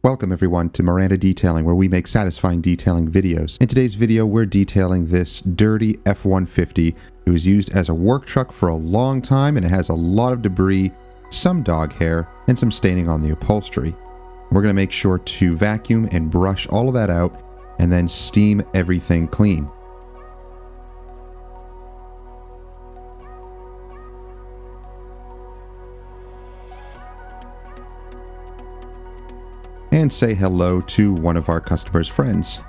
Welcome everyone to Miranda Detailing, where we make satisfying detailing videos. In today's video, we're detailing this dirty F-150. It was used as a work truck for a long time and it has a lot of debris, some dog hair, and some staining on the upholstery. We're going to make sure to vacuum and brush all of that out and then steam everything clean. And say hello to one of our customers' friends.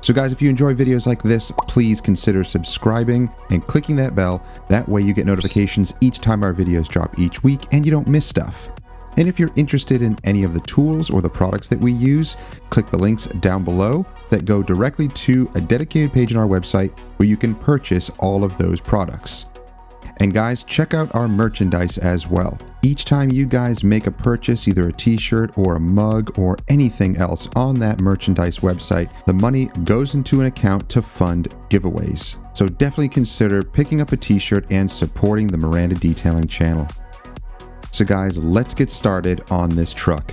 So guys, if you enjoy videos like this, please consider subscribing and clicking that bell. That way you get notifications each time our videos drop each week and you don't miss stuff. And if you're interested in any of the tools or the products that we use, click the links down below that go directly to a dedicated page on our website where you can purchase all of those products. And guys, check out our merchandise as well. Each time you guys make a purchase, either a t-shirt or a mug or anything else on that merchandise website, the money goes into an account to fund giveaways. So definitely consider picking up a t-shirt and supporting the Miranda Detailing channel. So guys, let's get started on this truck.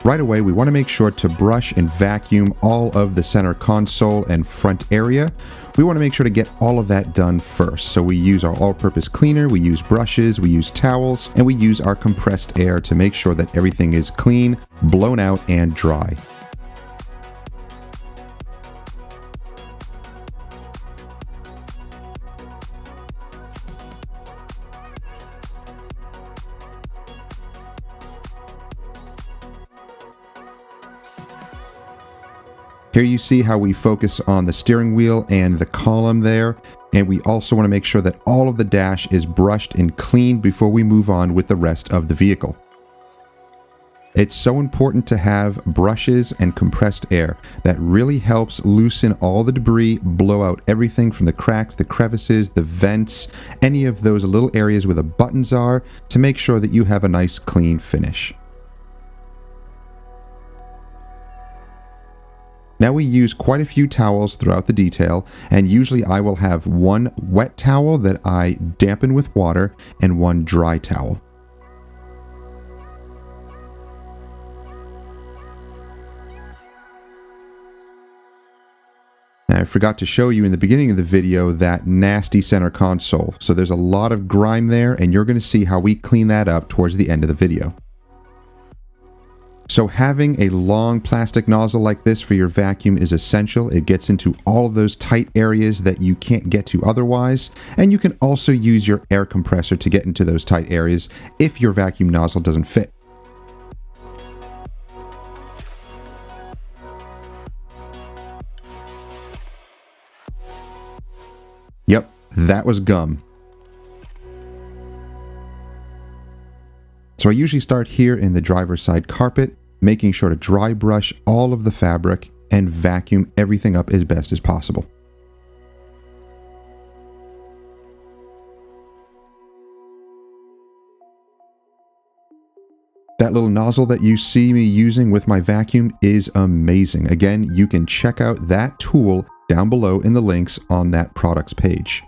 Right away, we want to make sure to brush and vacuum all of the center console and front area. We want to make sure to get all of that done first. So we use our all-purpose cleaner, we use brushes, we use towels, and we use our compressed air to make sure that everything is clean, blown out, and dry. Here you see how we focus on the steering wheel and the column there, and we also want to make sure that all of the dash is brushed and cleaned before we move on with the rest of the vehicle. It's so important to have brushes and compressed air. That really helps loosen all the debris, blow out everything from the cracks, the crevices, the vents, any of those little areas where the buttons are, to make sure that you have a nice clean finish. Now we use quite a few towels throughout the detail, and usually I will have one wet towel that I dampen with water and one dry towel. Now I forgot to show you in the beginning of the video that nasty center console. So there's a lot of grime there, and you're going to see how we clean that up towards the end of the video. So having a long plastic nozzle like this for your vacuum is essential. It gets into all of those tight areas that you can't get to otherwise, and you can also use your air compressor to get into those tight areas if your vacuum nozzle doesn't fit. Yep, that was gum. So I usually start here in the driver's side carpet, making sure to dry brush all of the fabric and vacuum everything up as best as possible. That little nozzle that you see me using with my vacuum is amazing. Again, you can check out that tool down below in the links on that products page.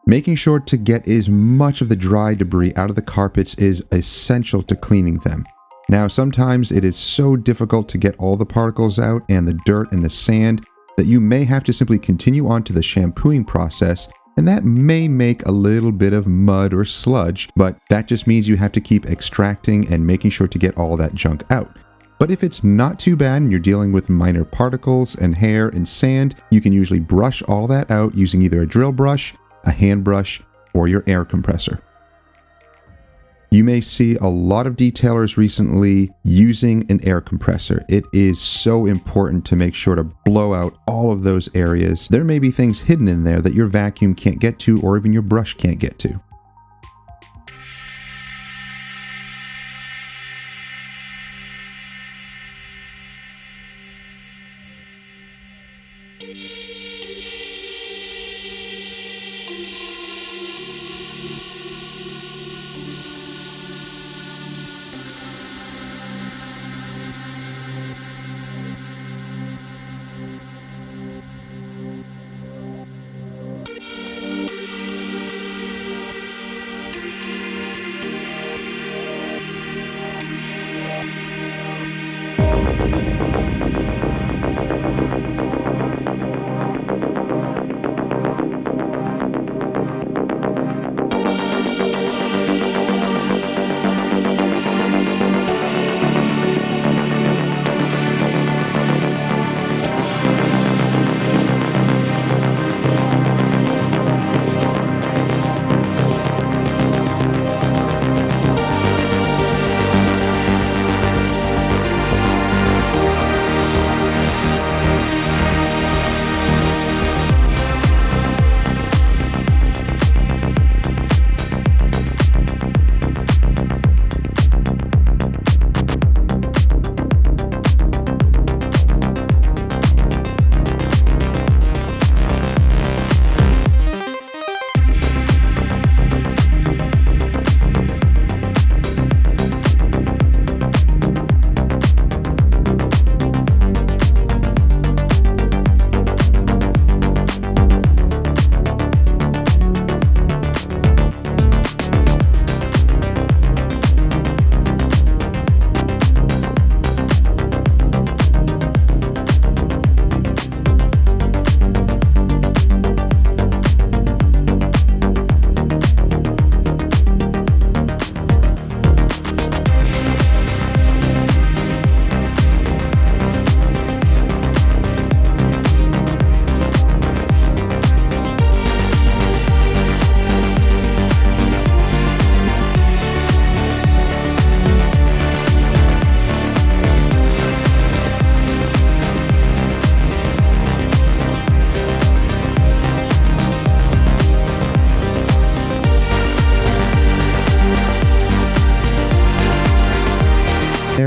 Making sure to get as much of the dry debris out of the carpets is essential to cleaning them. Now, sometimes it is so difficult to get all the particles out and the dirt and the sand that you may have to simply continue on to the shampooing process, and that may make a little bit of mud or sludge, but that just means you have to keep extracting and making sure to get all that junk out. But if it's not too bad and you're dealing with minor particles and hair and sand, you can usually brush all that out using either a drill brush, a hand brush, or your air compressor. You may see a lot of detailers recently using an air compressor. It is so important to make sure to blow out all of those areas. There may be things hidden in there that your vacuum can't get to or even your brush can't get to.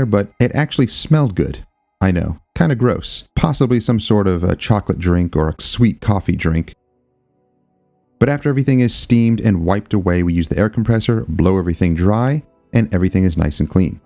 But it actually smelled good. I know, kind of gross. Possibly some sort of a chocolate drink or a sweet coffee drink. But after everything is steamed and wiped away, we use the air compressor, blow everything dry, and everything is nice and clean.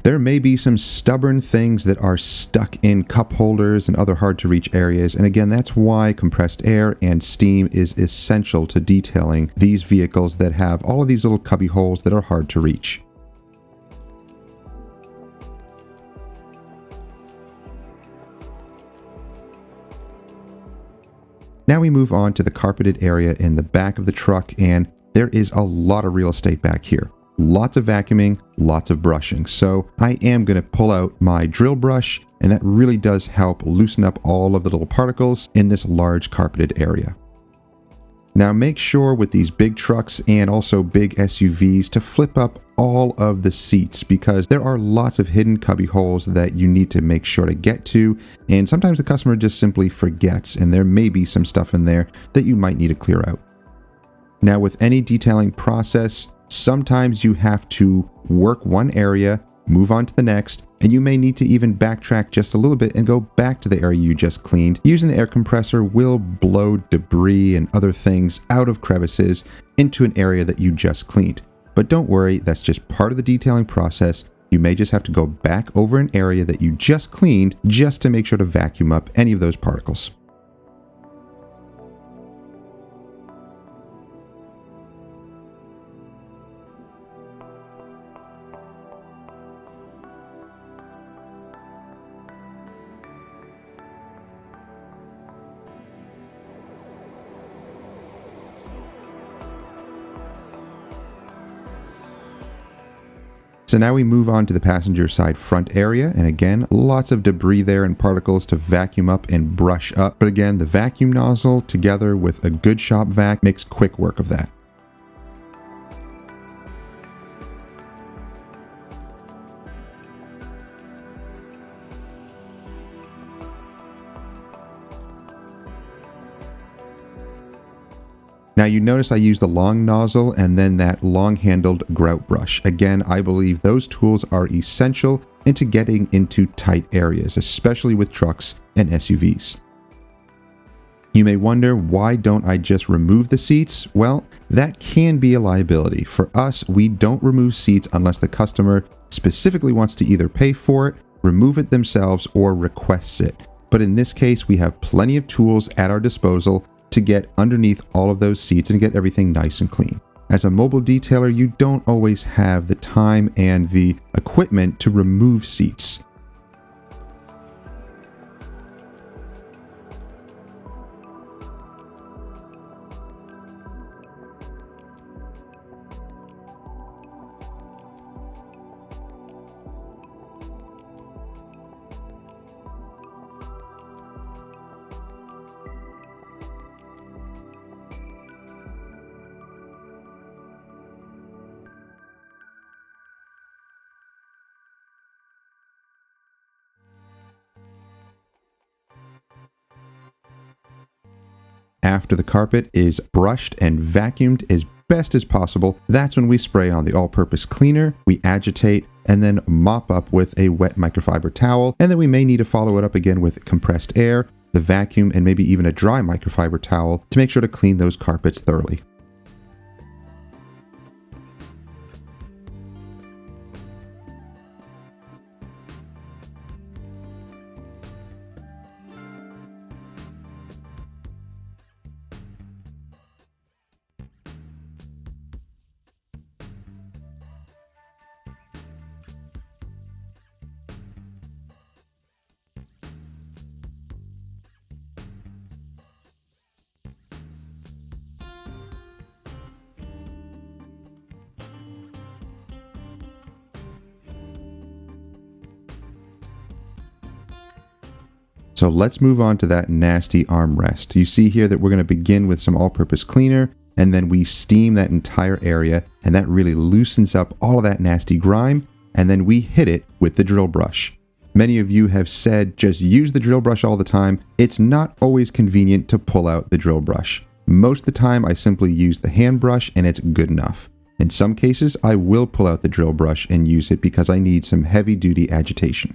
There may be some stubborn things that are stuck in cup holders and other hard to reach areas, and again, that's why compressed air and steam is essential to detailing these vehicles that have all of these little cubby holes that are hard to reach. Now we move on to the carpeted area in the back of the truck, and there is a lot of real estate back here. Lots of vacuuming, lots of brushing. So I am going to pull out my drill brush, and that really does help loosen up all of the little particles in this large carpeted area. Now make sure with these big trucks and also big SUVs to flip up all of the seats, because there are lots of hidden cubby holes that you need to make sure to get to, and sometimes the customer just simply forgets, and there may be some stuff in there that you might need to clear out. Now with any detailing process, sometimes you have to work one area, move on to the next, and you may need to even backtrack just a little bit and go back to the area you just cleaned. Using the air compressor will blow debris and other things out of crevices into an area that you just cleaned. But don't worry, that's just part of the detailing process. You may just have to go back over an area that you just cleaned just to make sure to vacuum up any of those particles. So now we move on to the passenger side front area, and again, lots of debris there and particles to vacuum up and brush up. But again, the vacuum nozzle together with a good shop vac makes quick work of that. Now you notice I use the long nozzle and then that long-handled grout brush. Again, I believe those tools are essential into getting into tight areas, especially with trucks and SUVs. You may wonder, why don't I just remove the seats? Well, that can be a liability. For us, we don't remove seats unless the customer specifically wants to either pay for it, remove it themselves, or requests it. But in this case, we have plenty of tools at our disposal to get underneath all of those seats and get everything nice and clean. As a mobile detailer, you don't always have the time and the equipment to remove seats. After the carpet is brushed and vacuumed as best as possible, that's when we spray on the all-purpose cleaner, we agitate, and then mop up with a wet microfiber towel, and then we may need to follow it up again with compressed air, the vacuum, and maybe even a dry microfiber towel to make sure to clean those carpets thoroughly. So let's move on to that nasty armrest. You see here that we're going to begin with some all-purpose cleaner, and then we steam that entire area, and that really loosens up all of that nasty grime, and then we hit it with the drill brush. Many of you have said just use the drill brush all the time. It's not always convenient to pull out the drill brush. Most of the time I simply use the hand brush and it's good enough. In some cases I will pull out the drill brush and use it because I need some heavy-duty agitation.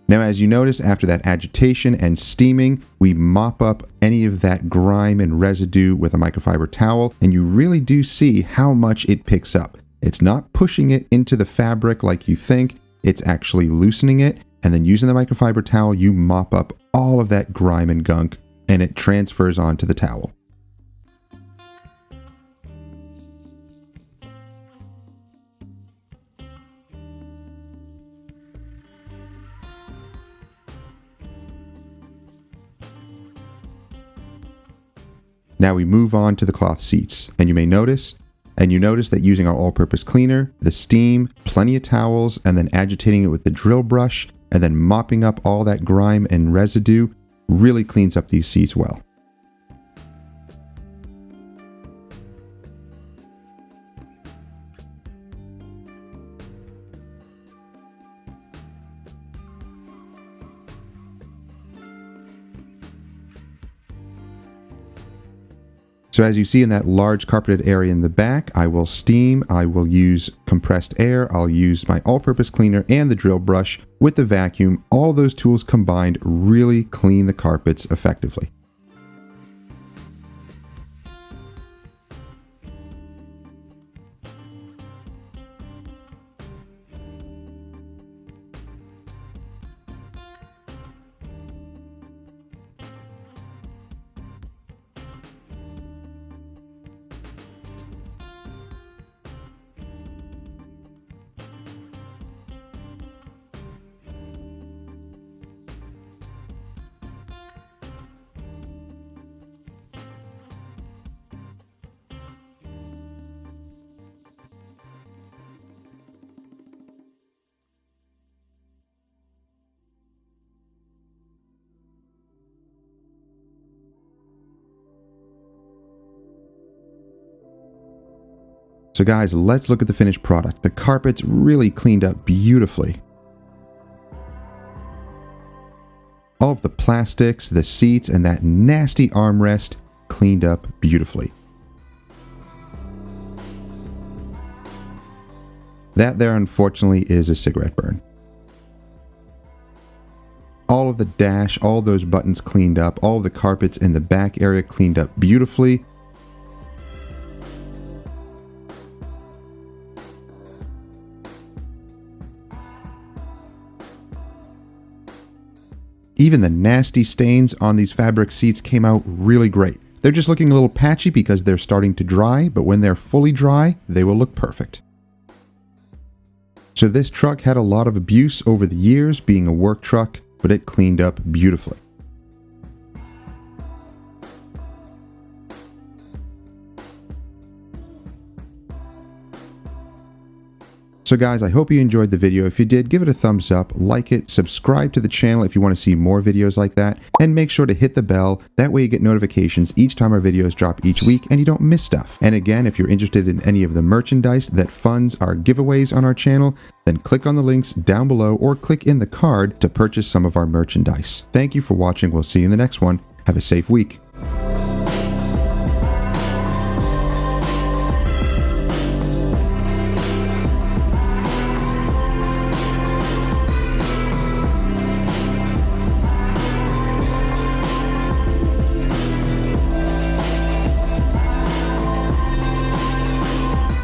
Now, as you notice, after that agitation and steaming, we mop up any of that grime and residue with a microfiber towel, and you really do see how much it picks up. It's not pushing it into the fabric like you think, it's actually loosening it, and then using the microfiber towel, you mop up all of that grime and gunk, and it transfers onto the towel. Now we move on to the cloth seats, and you notice that using our all-purpose cleaner, the steam, plenty of towels, and then agitating it with the drill brush, and then mopping up all that grime and residue really cleans up these seats well. So as you see in that large carpeted area in the back, I will steam, I will use compressed air, I'll use my all-purpose cleaner and the drill brush with the vacuum. All those tools combined really clean the carpets effectively. So guys, let's look at the finished product. The carpet's really cleaned up beautifully. All of the plastics, the seats, and that nasty armrest cleaned up beautifully. That there, unfortunately, is a cigarette burn. All of the dash, all those buttons cleaned up, all of the carpets in the back area cleaned up beautifully. Even the nasty stains on these fabric seats came out really great. They're just looking a little patchy because they're starting to dry, but when they're fully dry, they will look perfect. So this truck had a lot of abuse over the years, being a work truck, but it cleaned up beautifully. So guys, I hope you enjoyed the video. If you did, give it a thumbs up, like it, subscribe to the channel if you want to see more videos like that, and make sure to hit the bell. That way you get notifications each time our videos drop each week and you don't miss stuff. And again, if you're interested in any of the merchandise that funds our giveaways on our channel, then click on the links down below or click in the card to purchase some of our merchandise. Thank you for watching. We'll see you in the next one. Have a safe week.